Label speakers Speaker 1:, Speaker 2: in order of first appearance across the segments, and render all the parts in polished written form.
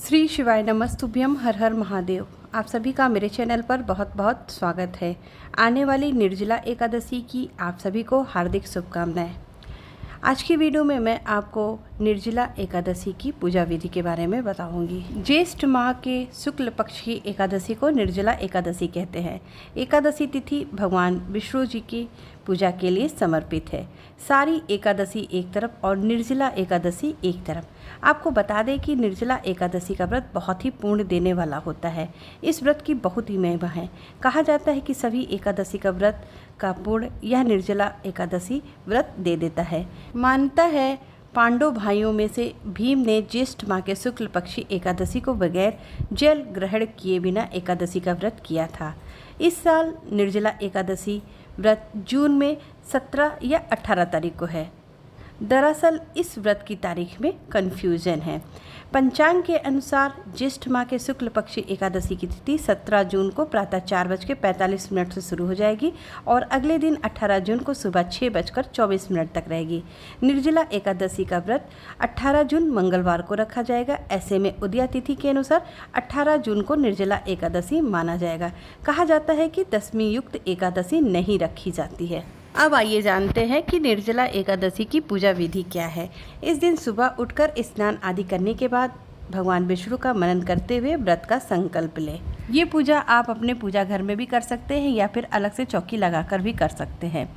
Speaker 1: श्री शिवाय नमस्तुभ्यम, हर हर महादेव। आप सभी का मेरे चैनल पर बहुत बहुत स्वागत है। आने वाली निर्जला एकादशी की आप सभी को हार्दिक शुभकामनाएं। आज की वीडियो में मैं आपको निर्जला एकादशी की पूजा विधि के बारे में बताऊंगी। ज्येष्ठ माह के शुक्ल पक्ष की एकादशी को निर्जला एकादशी कहते हैं। एकादशी तिथि भगवान विष्णु जी की पूजा के लिए समर्पित है। सारी एकादशी एक तरफ और निर्जला एकादशी एक तरफ। आपको बता दें कि निर्जला एकादशी का व्रत बहुत ही पुण्य देने वाला होता है। इस व्रत की बहुत ही महिमा है। कहा जाता है कि सभी एकादशी का व्रत का पुण्य यह निर्जला एकादशी व्रत दे देता है। मान्यता है पांडव भाइयों में से भीम ने ज्येष्ठ माह के शुक्ल पक्षी एकादशी को बगैर जल ग्रहण किए बिना एकादशी का व्रत किया था। इस साल निर्जला एकादशी व्रत जून में 17 या 18 तारीख को है। दरअसल इस व्रत की तारीख में कन्फ्यूजन है। पंचांग के अनुसार ज्येष्ठ माह के शुक्ल पक्षी एकादशी की तिथि 17 जून को प्रातः 4:45 से शुरू हो जाएगी और अगले दिन 18 जून को सुबह 6:24 तक रहेगी। निर्जला एकादशी का व्रत 18 जून मंगलवार को रखा जाएगा। ऐसे में उदया तिथि के अनुसार 18 जून को निर्जला एकादशी माना जाएगा। कहा जाता है कि दशमी युक्त एकादशी नहीं रखी जाती है। अब आइए जानते हैं कि निर्जला एकादशी की पूजा विधि क्या है। इस दिन सुबह उठकर स्नान आदि करने के बाद भगवान विष्णु का मनन करते हुए व्रत का संकल्प लें। ये पूजा आप अपने पूजा घर में भी कर सकते हैं या फिर अलग से चौकी लगाकर भी कर सकते हैं।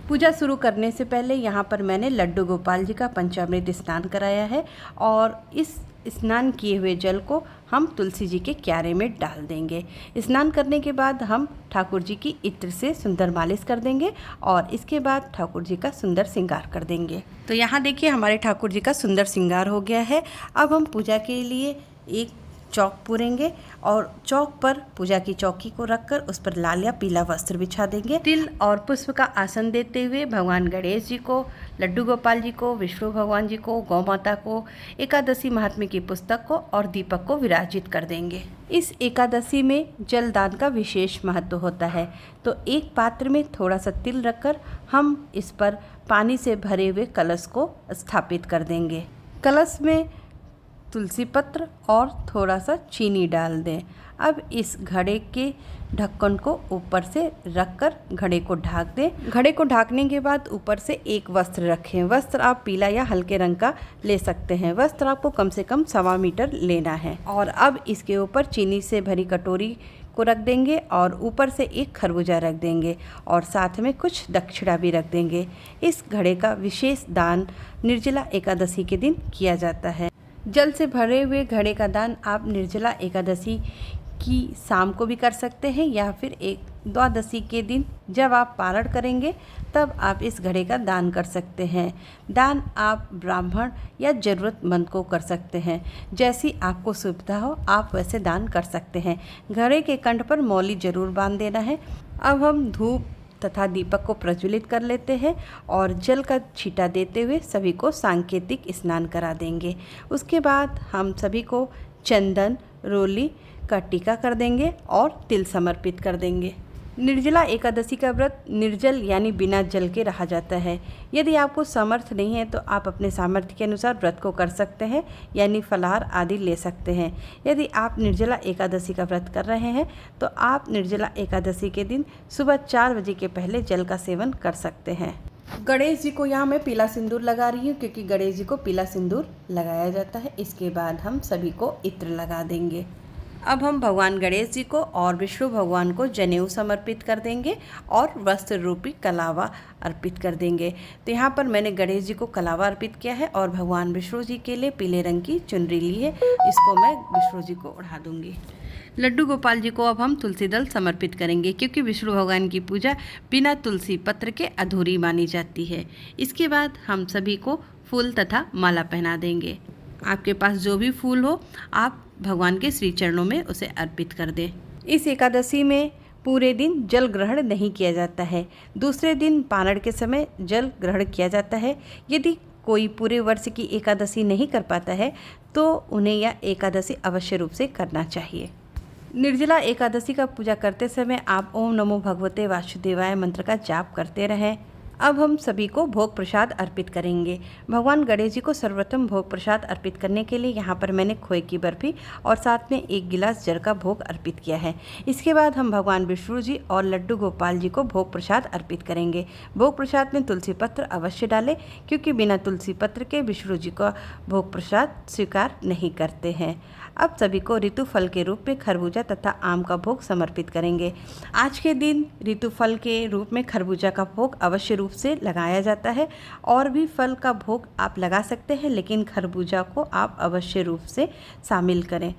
Speaker 1: पूजा शुरू करने से पहले यहाँ पर मैंने लड्डू गोपाल जी का पंचामृत स्नान कराया है और इस स्नान किए हुए जल को हम तुलसी जी के क्यारे में डाल देंगे। स्नान करने के बाद हम ठाकुर जी की इत्र से सुंदर मालिश कर देंगे और इसके बाद ठाकुर जी का सुंदर श्रृंगार कर देंगे। तो यहाँ देखिए हमारे ठाकुर जी का सुंदर श्रृंगार हो गया है। अब हम पूजा के लिए एक चौक पूरेंगे और चौक पर पूजा की चौकी को रखकर उस पर लाल या पीला वस्त्र बिछा देंगे। तिल और पुष्प का आसन देते हुए भगवान गणेश जी को, लड्डू गोपाल जी को, विष्णु भगवान जी को, गौ माता को, एकादशी महात्म्य की पुस्तक को और दीपक को विराजित कर देंगे। इस एकादशी में जलदान का विशेष महत्व होता है। तो एक पात्र में थोड़ा सा तिल रखकर हम इस पर पानी से भरे हुए कलश को स्थापित कर देंगे। कलश में तुलसी पत्र और थोड़ा सा चीनी डाल दें। अब इस घड़े के ढक्कन को ऊपर से रखकर घड़े को ढक दें। घड़े को ढकने के बाद ऊपर से एक वस्त्र रखें। वस्त्र आप पीला या हल्के रंग का ले सकते हैं। वस्त्र आपको कम से कम 1.25 मीटर लेना है। और अब इसके ऊपर चीनी से भरी कटोरी को रख देंगे और ऊपर से एक खरबूजा रख देंगे और साथ में कुछ दक्षिणा भी रख देंगे। इस घड़े का विशेष दान निर्जला एकादशी के दिन किया जाता है। जल से भरे हुए घड़े का दान आप निर्जला एकादशी की शाम को भी कर सकते हैं या फिर एक द्वादशी के दिन जब आप पारण करेंगे तब आप इस घड़े का दान कर सकते हैं। दान आप ब्राह्मण या ज़रूरतमंद को कर सकते हैं। जैसी आपको सुविधा हो आप वैसे दान कर सकते हैं। घड़े के कंठ पर मौली जरूर बांध देना है। अब हम धूप तथा दीपक को प्रज्वलित कर लेते हैं और जल का छींटा देते हुए सभी को सांकेतिक स्नान करा देंगे। उसके बाद हम सभी को चंदन रोली का टीका कर देंगे और तिल समर्पित कर देंगे। निर्जला एकादशी का व्रत निर्जल यानी बिना जल के रहा जाता है। यदि आपको सामर्थ्य नहीं है तो आप अपने सामर्थ्य के अनुसार व्रत को कर सकते हैं यानी फलाहार आदि ले सकते हैं। यदि आप निर्जला एकादशी का व्रत कर रहे हैं तो आप निर्जला एकादशी के दिन सुबह 4 बजे के पहले जल का सेवन कर सकते हैं। गणेश जी को यहाँ मैं पीला सिंदूर लगा रही हूँ क्योंकि गणेश जी को पीला सिंदूर लगाया जाता है। इसके बाद हम सभी को इत्र लगा देंगे। अब हम भगवान गणेश जी को और विष्णु भगवान को जनेऊ समर्पित कर देंगे और वस्त्र रूपी कलावा अर्पित कर देंगे। तो यहाँ पर मैंने गणेश जी को कलावा अर्पित किया है और भगवान विष्णु जी के लिए पीले रंग की चुनरी ली है। इसको मैं विष्णु जी को ओढ़ा दूंगी। लड्डू गोपाल जी को अब हम तुलसी दल समर्पित करेंगे क्योंकि विष्णु भगवान की पूजा बिना तुलसी पत्र के अधूरी मानी जाती है। इसके बाद हम सभी को फूल तथा माला पहना देंगे। आपके पास जो भी फूल हो आप भगवान के श्री चरणों में उसे अर्पित कर दें। इस एकादशी में पूरे दिन जल ग्रहण नहीं किया जाता है। दूसरे दिन पारण के समय जल ग्रहण किया जाता है। यदि कोई पूरे वर्ष की एकादशी नहीं कर पाता है तो उन्हें यह एकादशी अवश्य रूप से करना चाहिए। निर्जला एकादशी का पूजा करते समय आप ओम नमो भगवते वासुदेवाय मंत्र का जाप करते रहें। अब हम सभी को भोग प्रसाद अर्पित करेंगे। भगवान गणेश जी को सर्वप्रथम भोग प्रसाद अर्पित करने के लिए यहाँ पर मैंने खोए की बर्फी और साथ में 1 गिलास जल का भोग अर्पित किया है। इसके बाद हम भगवान विष्णु जी और लड्डू गोपाल जी को भोग प्रसाद अर्पित करेंगे। भोग प्रसाद में तुलसी पत्र अवश्य डालें, क्योंकि बिना तुलसी पत्र के विष्णु जी का भोग प्रसाद स्वीकार नहीं करते हैं। अब सभी को ऋतु फल के रूप में खरबूजा तथा आम का भोग समर्पित करेंगे। आज के दिन ऋतु फल के रूप में खरबूजा का भोग अवश्य रूप से लगाया जाता है। और भी फल का भोग आप लगा सकते हैं, लेकिन खरबूजा को आप अवश्य रूप से शामिल करें।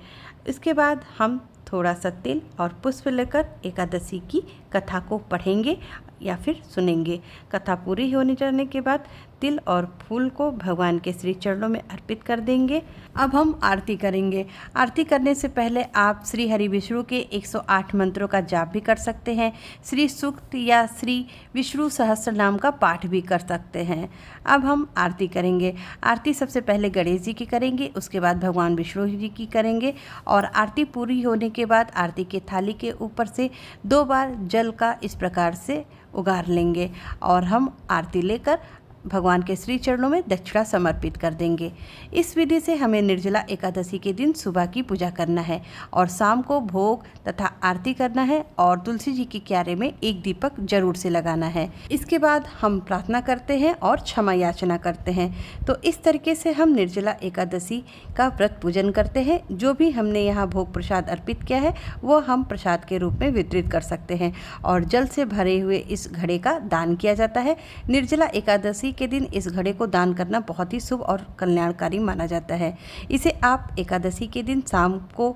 Speaker 1: इसके बाद हम थोड़ा सा तिल और पुष्प लेकर एकादशी की कथा को पढ़ेंगे या फिर सुनेंगे। कथा पूरी होने जाने के बाद तिल और फूल को भगवान के श्री चरणों में अर्पित कर देंगे। अब हम आरती करेंगे। आरती करने से पहले आप श्री हरि विष्णु के 108 मंत्रों का जाप भी कर सकते हैं। श्री सूक्त या श्री विष्णु सहस्त्र नाम का पाठ भी कर सकते हैं। अब हम आरती करेंगे। आरती सबसे पहले गणेश जी की करेंगे, उसके बाद भगवान विष्णु जी की करेंगे और आरती पूरी होने के बाद आरती के थाली के ऊपर से 2 बार जल का इस प्रकार से उगार लेंगे और हम आरती लेकर भगवान के श्री चरणों में दक्षिणा समर्पित कर देंगे। इस विधि से हमें निर्जला एकादशी के दिन सुबह की पूजा करना है और शाम को भोग तथा आरती करना है और तुलसी जी की क्यारे में 1 दीपक जरूर से लगाना है। इसके बाद हम प्रार्थना करते हैं और क्षमा याचना करते हैं। तो इस तरीके से हम निर्जला एकादशी का व्रत पूजन करते हैं। जो भी हमने यहाँ भोग प्रसाद अर्पित किया है वो हम प्रसाद के रूप में वितरित कर सकते हैं और जल से भरे हुए इस घड़े का दान किया जाता है। निर्जला एकादशी के दिन इस घड़े को दान करना बहुत ही शुभ और कल्याणकारी माना जाता है। इसे आप एकादशी के दिन शाम को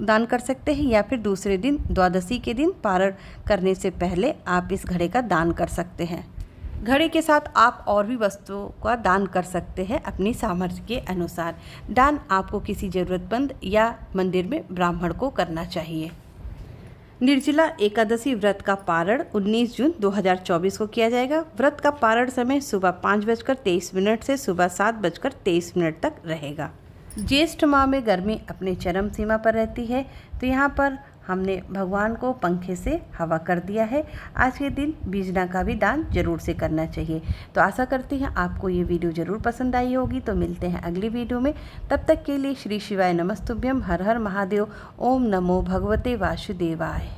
Speaker 1: दान कर सकते हैं या फिर दूसरे दिन द्वादशी के दिन पारण करने से पहले आप इस घड़े का दान कर सकते हैं। घड़े के साथ आप और भी वस्तुओं का दान कर सकते हैं अपनी सामर्थ्य के अनुसार। दान आपको किसी ज़रूरतमंद या मंदिर में ब्राह्मण को करना चाहिए। निर्जला एकादशी व्रत का पारण 19 जून 2024 को किया जाएगा। व्रत का पारण समय सुबह 5:23 से सुबह 7:23 तक रहेगा। ज्येष्ठ माह में गर्मी अपने चरम सीमा पर रहती है, तो यहाँ पर हमने भगवान को पंखे से हवा कर दिया है। आज के दिन बीजना का भी दान जरूर से करना चाहिए। तो आशा करती हैं आपको ये वीडियो ज़रूर पसंद आई होगी। तो मिलते हैं अगली वीडियो में। तब तक के लिए श्री शिवाय नमस्तुभ्यम। हर हर महादेव। ओम नमो भगवते वासुदेवाय।